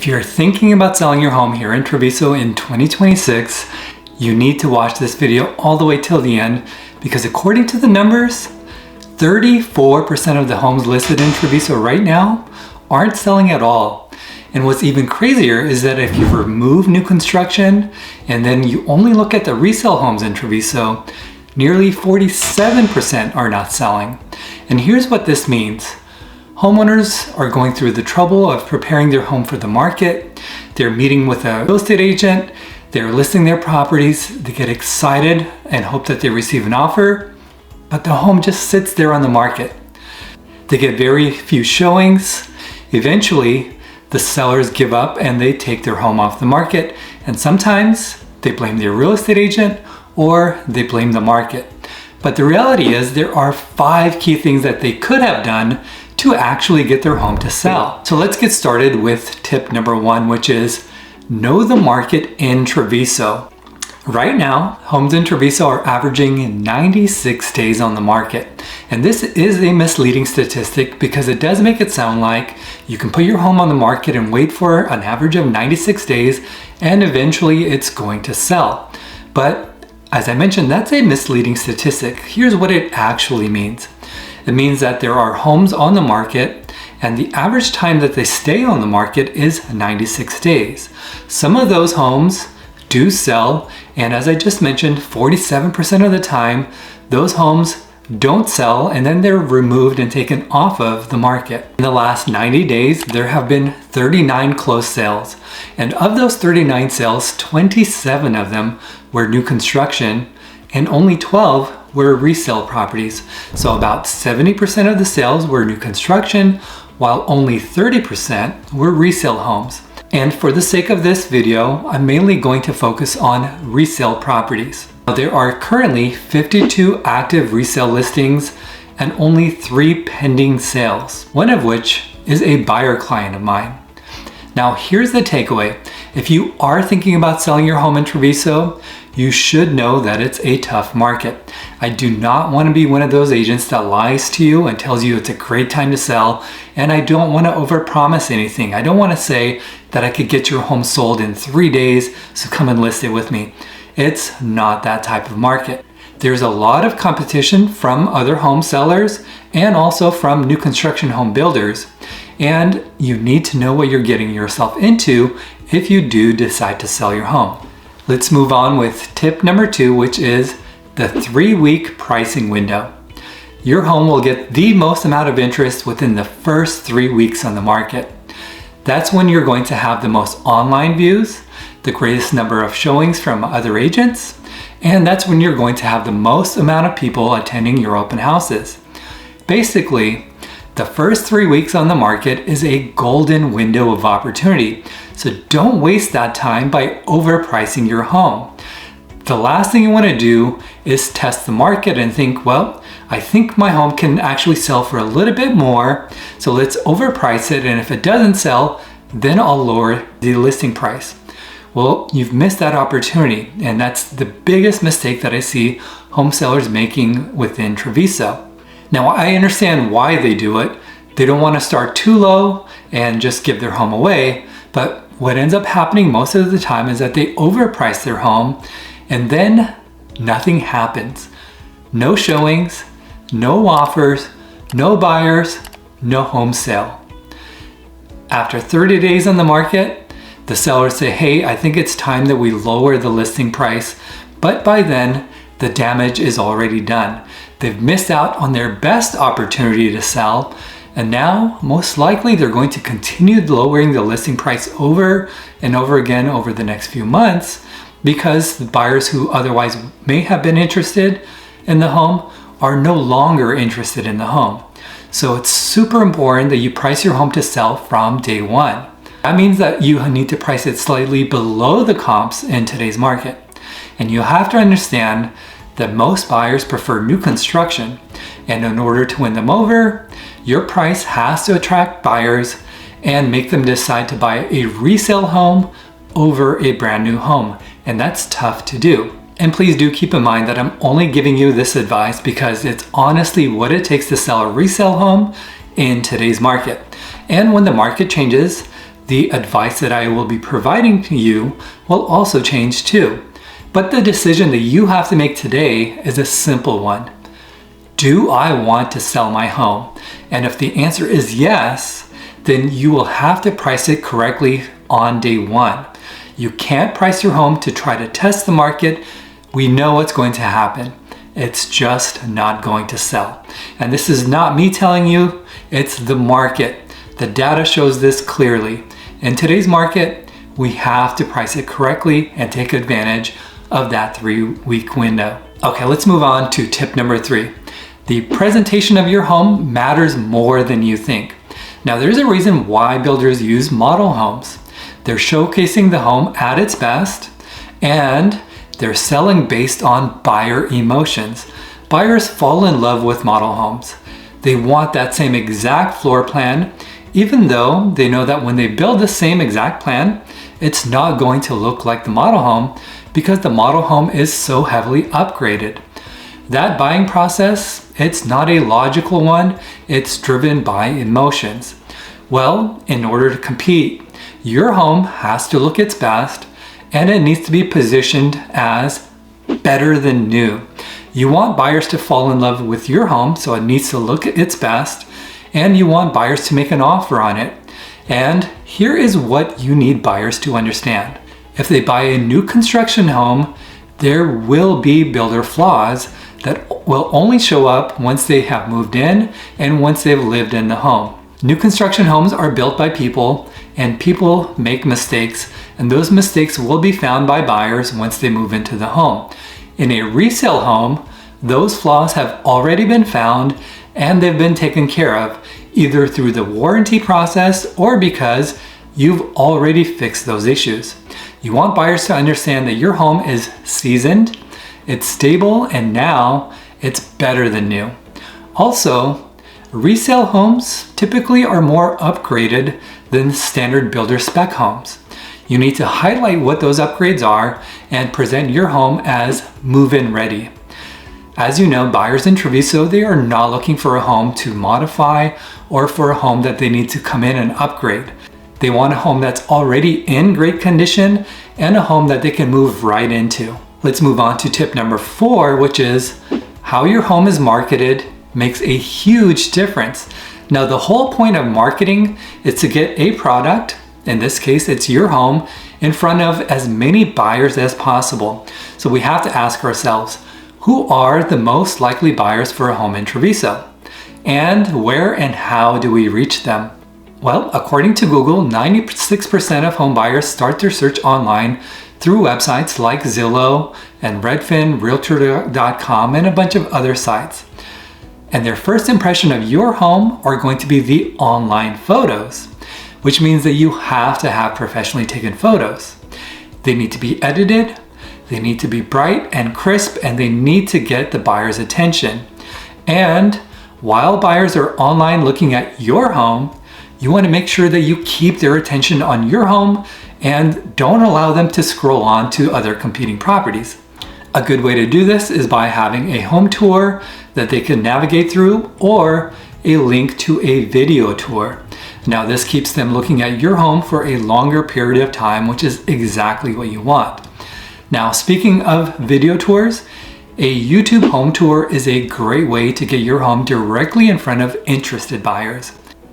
If you're thinking about selling your home here in Treviso in 2026, you need to watch this video all the way till the end because according to the numbers, 34% of the homes listed in Treviso right now aren't selling at all. And what's even crazier is that if you remove new construction and then you only look at the resale homes in Treviso, nearly 47% are not selling. And here's what this means. Homeowners are going through the trouble of preparing their home for the market. They're meeting with a real estate agent. They're listing their properties. They get excited and hope that they receive an offer, but the home just sits there on the market. They get very few showings. Eventually, the sellers give up and they take their home off the market. And sometimes they blame their real estate agent or they blame the market. But the reality is there are 5 key things that they could have done to actually get their home to sell. So let's get started with tip number 1, which is know the market in Treviso. Right now, homes in Treviso are averaging 96 days on the market. And this is a misleading statistic because it does make it sound like you can put your home on the market and wait for an average of 96 days and eventually it's going to sell. But as I mentioned, that's a misleading statistic. Here's what it actually means. It means that there are homes on the market and the average time that they stay on the market is 96 days. Some of those homes do sell, and as I just mentioned, 47% of the time, those homes don't sell and then they're removed and taken off of the market. In the last 90 days, there have been 39 closed sales. And of those 39 sales, 27 of them were new construction and only 12 were resale properties. So about 70% of the sales were new construction, while only 30% were resale homes. And for the sake of this video, I'm mainly going to focus on resale properties. There are currently 52 active resale listings and only 3 pending sales, one of which is a buyer client of mine. Now here's the takeaway. If you are thinking about selling your home in Treviso, you should know that it's a tough market. I do not want to be one of those agents that lies to you and tells you it's a great time to sell, and I don't want to overpromise anything. I don't want to say that I could get your home sold in 3 days, so come and list it with me. It's not that type of market. There's a lot of competition from other home sellers and also from new construction home builders, and you need to know what you're getting yourself into if you do decide to sell your home. Let's move on with tip number 2, which is the 3-week pricing window. Your home will get the most amount of interest within the first 3 weeks on the market. That's when you're going to have the most online views, the greatest number of showings from other agents, and that's when you're going to have the most amount of people attending your open houses. Basically, the first 3 weeks on the market is a golden window of opportunity, so don't waste that time by overpricing your home. The last thing you want to do is test the market and think, well, I think my home can actually sell for a little bit more, so let's overprice it, and if it doesn't sell, then I'll lower the listing price. Well, you've missed that opportunity, and that's the biggest mistake that I see home sellers making within Travisso. Now, I understand why they do it. They don't want to start too low and just give their home away, but what ends up happening most of the time is that they overprice their home and then nothing happens. No showings, no offers, no buyers, no home sale. After 30 days on the market, the sellers say, hey, I think it's time that we lower the listing price, but by then, the damage is already done. They've missed out on their best opportunity to sell, and now, most likely, they're going to continue lowering the listing price over and over again over the next few months because the buyers who otherwise may have been interested in the home are no longer interested in the home. So it's super important that you price your home to sell from day one. That means that you need to price it slightly below the comps in today's market. And you have to understand that most buyers prefer new construction. And in order to win them over, your price has to attract buyers and make them decide to buy a resale home over a brand new home. And that's tough to do. And please do keep in mind that I'm only giving you this advice because it's honestly what it takes to sell a resale home in today's market. And when the market changes, the advice that I will be providing to you will also change too. But the decision that you have to make today is a simple one. Do I want to sell my home? And if the answer is yes, then you will have to price it correctly on day one. You can't price your home to try to test the market. We know what's going to happen. It's just not going to sell. And this is not me telling you, it's the market. The data shows this clearly. In today's market, we have to price it correctly and take advantage of that 3-week window. Okay, let's move on to tip number 3. The presentation of your home matters more than you think. Now, there's a reason why builders use model homes. They're showcasing the home at its best, and they're selling based on buyer emotions. Buyers fall in love with model homes. They want that same exact floor plan, even though they know that when they build the same exact plan, it's not going to look like the model home because the model home is so heavily upgraded. That buying process, it's not a logical one, it's driven by emotions. Well, in order to compete, your home has to look its best and it needs to be positioned as better than new. You want buyers to fall in love with your home, so it needs to look its best, and you want buyers to make an offer on it. And here is what you need buyers to understand. If they buy a new construction home, there will be builder flaws that will only show up once they have moved in and once they've lived in the home. New construction homes are built by people, and people make mistakes, and those mistakes will be found by buyers once they move into the home. In a resale home, those flaws have already been found and they've been taken care of, either through the warranty process or because you've already fixed those issues. You want buyers to understand that your home is seasoned, it's stable, and now it's better than new. Also, resale homes typically are more upgraded than standard builder spec homes. You need to highlight what those upgrades are and present your home as move-in ready. As you know, buyers in Treviso, they are not looking for a home to modify or for a home that they need to come in and upgrade. They want a home that's already in great condition and a home that they can move right into. Let's move on to tip number 4, which is how your home is marketed makes a huge difference. Now, the whole point of marketing is to get a product, in this case, it's your home, in front of as many buyers as possible. So we have to ask ourselves, who are the most likely buyers for a home in Treviso? And where and how do we reach them? Well, according to Google, 96% of home buyers start their search online through websites like Zillow and Redfin, Realtor.com, and a bunch of other sites. And their first impression of your home are going to be the online photos, which means that you have to have professionally taken photos. They need to be edited, they need to be bright and crisp, and they need to get the buyer's attention. And while buyers are online looking at your home, you want to make sure that you keep their attention on your home and don't allow them to scroll on to other competing properties. A good way to do this is by having a home tour that they can navigate through or a link to a video tour. Now, this keeps them looking at your home for a longer period of time, which is exactly what you want. Now, speaking of video tours, a YouTube home tour is a great way to get your home directly in front of interested buyers.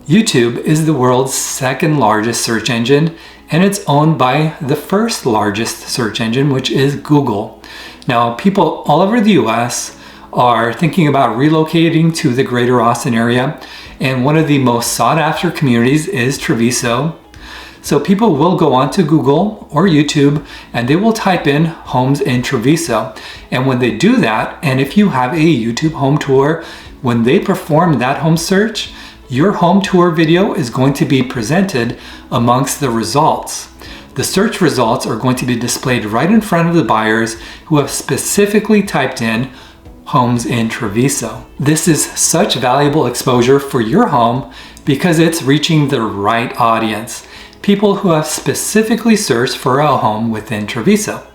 YouTube is the world's second largest search engine, and it's owned by the first largest search engine, which is Google. Now, people all over the US are thinking about relocating to the greater Austin area, and one of the most sought after communities is Treviso. So people will go onto Google or YouTube and they will type in homes in Treviso. And when they do that, and if you have a YouTube home tour, when they perform that home search, your home tour video is going to be presented amongst the results. The search results are going to be displayed right in front of the buyers who have specifically typed in homes in Treviso. This is such valuable exposure for your home because it's reaching the right audience, people who have specifically searched for a home within Treviso.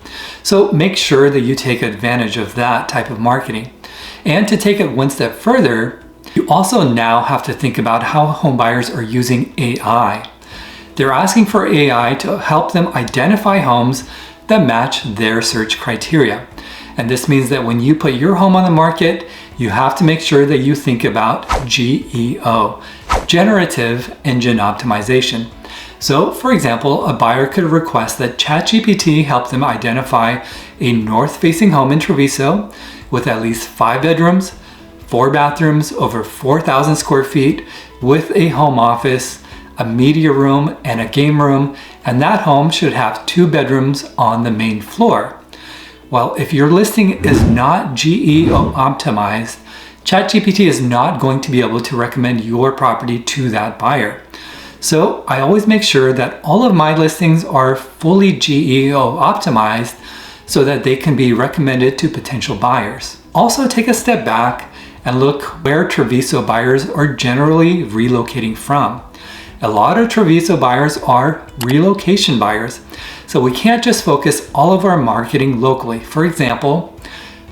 So make sure that you take advantage of that type of marketing. And to take it one step further, you also now have to think about how home buyers are using AI. They're asking for AI to help them identify homes that match their search criteria. And this means that when you put your home on the market, you have to make sure that you think about GEO, Generative Engine Optimization. So, for example, a buyer could request that ChatGPT help them identify a north-facing home in Treviso with at least 5 bedrooms, 4 bathrooms, over 4,000 square feet, with a home office, a media room, and a game room, and that home should have 2 bedrooms on the main floor. Well, if your listing is not GEO optimized, ChatGPT is not going to be able to recommend your property to that buyer. So I always make sure that all of my listings are fully GEO optimized so that they can be recommended to potential buyers. Also, take a step back and look where Treviso buyers are generally relocating from. A lot of Treviso buyers are relocation buyers, so we can't just focus all of our marketing locally. For example,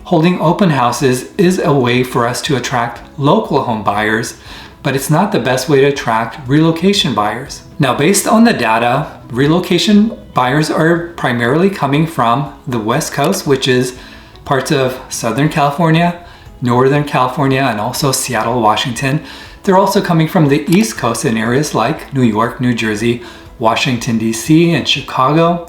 holding open houses is a way for us to attract local home buyers, but it's not the best way to attract relocation buyers. Now, based on the data, relocation buyers are primarily coming from the West Coast, which is parts of Southern California, Northern California, and also Seattle, Washington. They're also coming from the East Coast in areas like New York, New Jersey, Washington, D.C., and Chicago,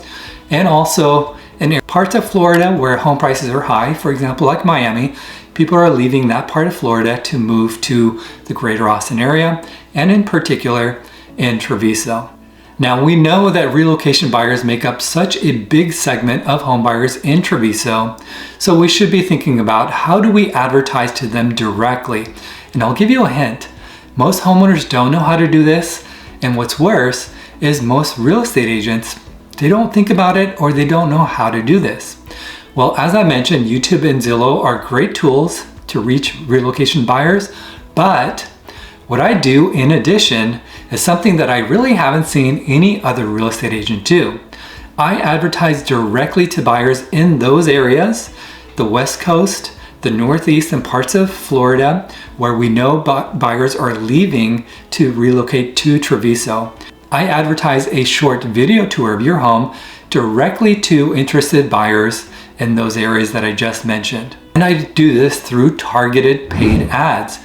and also in parts of Florida where home prices are high, for example, like Miami. People are leaving that part of Florida to move to the greater Austin area, and in particular in Treviso. Now, we know that relocation buyers make up such a big segment of home buyers in Treviso, so we should be thinking about how do we advertise to them directly. And I'll give you a hint. Most homeowners don't know how to do this, and what's worse is most real estate agents, they don't think about it or they don't know how to do this. Well, as I mentioned, YouTube and Zillow are great tools to reach relocation buyers, but what I do in addition is something that I really haven't seen any other real estate agent do. I advertise directly to buyers in those areas, the West Coast, the Northeast, and parts of Florida, where we know buyers are leaving to relocate to Treviso. I advertise a short video tour of your home directly to interested buyers in those areas that I just mentioned. And I do this through targeted paid ads.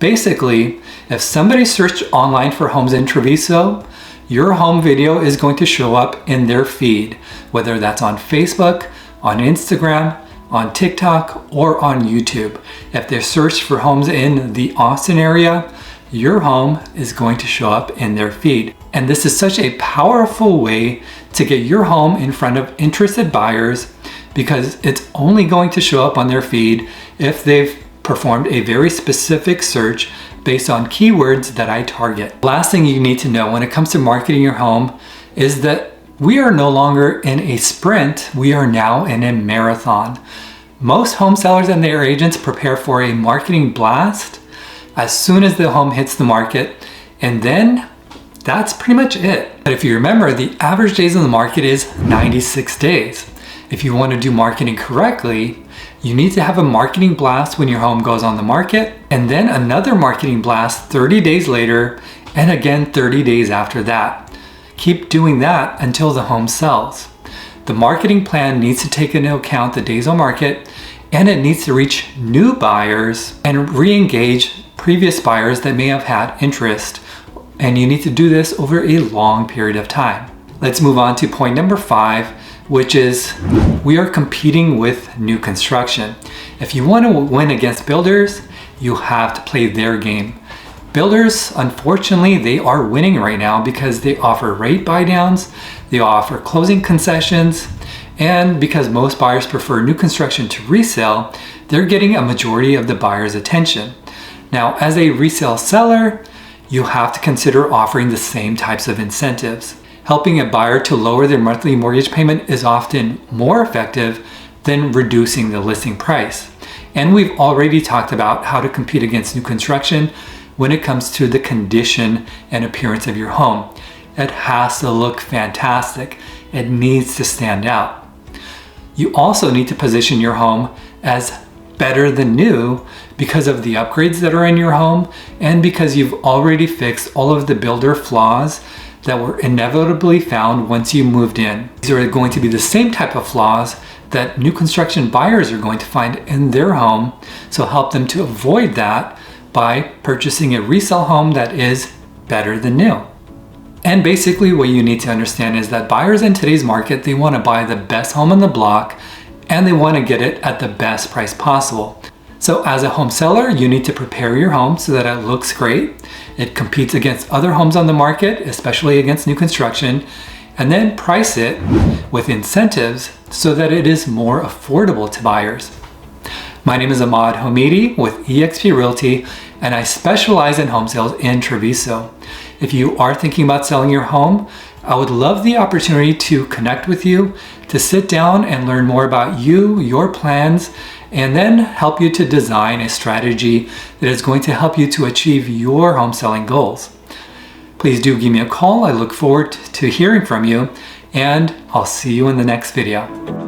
Basically, if somebody searched online for homes in Treviso, your home video is going to show up in their feed, whether that's on Facebook, on Instagram, on TikTok, or on YouTube. If they search for homes in the Austin area, your home is going to show up in their feed. And this is such a powerful way to get your home in front of interested buyers, because it's only going to show up on their feed if they've performed a very specific search based on keywords that I target. Last thing you need to know when it comes to marketing your home is that we are no longer in a sprint, we are now in a marathon. Most home sellers and their agents prepare for a marketing blast as soon as the home hits the market, and then that's pretty much it. But if you remember, the average days on the market is 96 days. If you want to do marketing correctly, you need to have a marketing blast when your home goes on the market, and then another marketing blast 30 days later, and again 30 days after that. Keep doing that until the home sells. The marketing plan needs to take into account the days on market, and it needs to reach new buyers and re-engage previous buyers that may have had interest. And you need to do this over a long period of time. Let's move on to point number 5, which is we are competing with new construction. If you want to win against builders, you have to play their game. Builders, unfortunately, they are winning right now because they offer rate buy downs, they offer closing concessions, and because most buyers prefer new construction to resale, they're getting a majority of the buyer's attention. Now, as a resale seller, you have to consider offering the same types of incentives. Helping a buyer to lower their monthly mortgage payment is often more effective than reducing the listing price. And we've already talked about how to compete against new construction when it comes to the condition and appearance of your home. It has to look fantastic. It needs to stand out. You also need to position your home as better than new because of the upgrades that are in your home and because you've already fixed all of the builder flaws that were inevitably found once you moved in. These are going to be the same type of flaws that new construction buyers are going to find in their home, so help them to avoid that by purchasing a resale home that is better than new. And basically what you need to understand is that buyers in today's market, they want to buy the best home on the block and they want to get it at the best price possible. So as a home seller, you need to prepare your home so that it looks great. It competes against other homes on the market, especially against new construction, and then price it with incentives so that it is more affordable to buyers. My name is Ahmad Homidi with eXp Realty, and I specialize in home sales in Treviso. If you are thinking about selling your home, I would love the opportunity to connect with you, to sit down and learn more about you, your plans, and then help you to design a strategy that is going to help you to achieve your home selling goals. Please do give me a call. I look forward to hearing from you, and I'll see you in the next video.